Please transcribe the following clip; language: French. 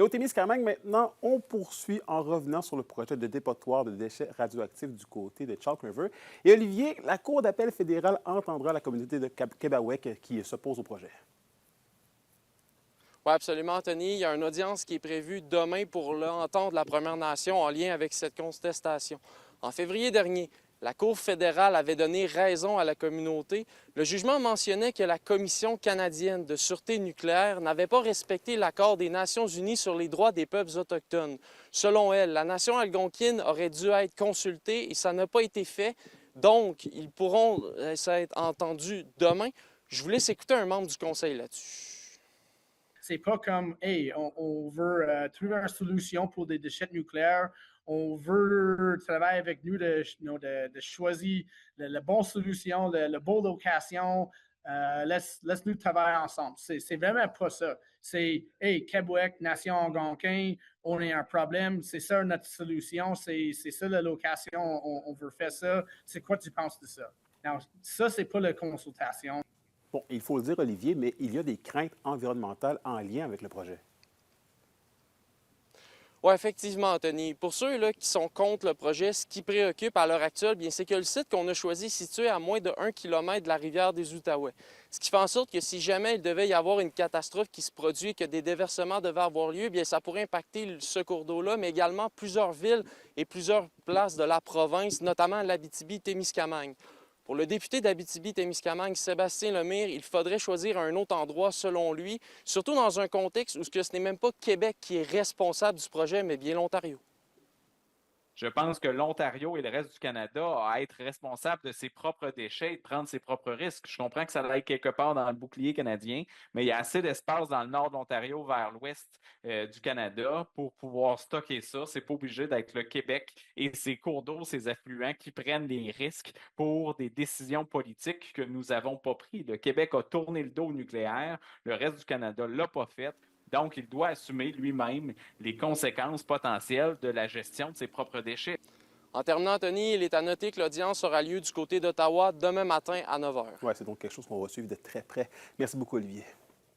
au Témiscamingue, maintenant, on poursuit en revenant sur le projet de dépotoir de déchets radioactifs du côté de Chalk River. Et Olivier, la Cour d'appel fédérale entendra la communauté de Québec qui s'oppose au projet. Oui, absolument, Anthony. Il y a une audience qui est prévue demain pour l'entendre la Première Nation en lien avec cette contestation. En février dernier, la Cour fédérale avait donné raison à la communauté. Le jugement mentionnait que la Commission canadienne de sûreté nucléaire n'avait pas respecté l'accord des Nations unies sur les droits des peuples autochtones. Selon elle, la nation algonquine aurait dû être consultée et ça n'a pas été fait. Donc, ils pourront être entendus demain. Je vous laisse écouter un membre du Conseil là-dessus. C'est pas comme, hey, on veut trouver une solution pour des déchets nucléaires. On veut travailler avec nous de choisir la bonne solution, la bonne location. Laisse-nous travailler ensemble. C'est vraiment pas ça. C'est, hey, Québec, nation algonquine, on a un problème. C'est ça notre solution. C'est ça la location. On veut faire ça. C'est quoi tu penses de ça? Non, ça, c'est pas la consultation. Bon, il faut le dire, Olivier, mais il y a des craintes environnementales en lien avec le projet. Oui, effectivement, Anthony. Pour ceux là, qui sont contre le projet, ce qui préoccupe à l'heure actuelle, c'est que le site qu'on a choisi est situé à moins de 1 km de la rivière des Outaouais. Ce qui fait en sorte que si jamais il devait y avoir une catastrophe qui se produit et que des déversements devaient avoir lieu, bien, ça pourrait impacter ce cours d'eau-là, mais également plusieurs villes et plusieurs places de la province, notamment l'Abitibi-Témiscamingue. Pour le député d'Abitibi-Témiscamingue, Sébastien Lemire, il faudrait choisir un autre endroit, selon lui, surtout dans un contexte où ce n'est même pas Québec qui est responsable du projet, mais bien l'Ontario. Je pense que l'Ontario et le reste du Canada ont à être responsables de ses propres déchets et de prendre ses propres risques. Je comprends que ça aille quelque part dans le bouclier canadien, mais il y a assez d'espace dans le nord de l'Ontario vers l'ouest du Canada pour pouvoir stocker ça. C'est pas obligé d'être le Québec et ses cours d'eau, ses affluents qui prennent les risques pour des décisions politiques que nous n'avons pas prises. Le Québec a tourné le dos au nucléaire, le reste du Canada ne l'a pas fait. Donc, il doit assumer lui-même les conséquences potentielles de la gestion de ses propres déchets. En terminant, Anthony, il est à noter que l'audience aura lieu du côté d'Ottawa demain matin à 9 h. Oui, c'est donc quelque chose qu'on va suivre de très près. Merci beaucoup, Olivier.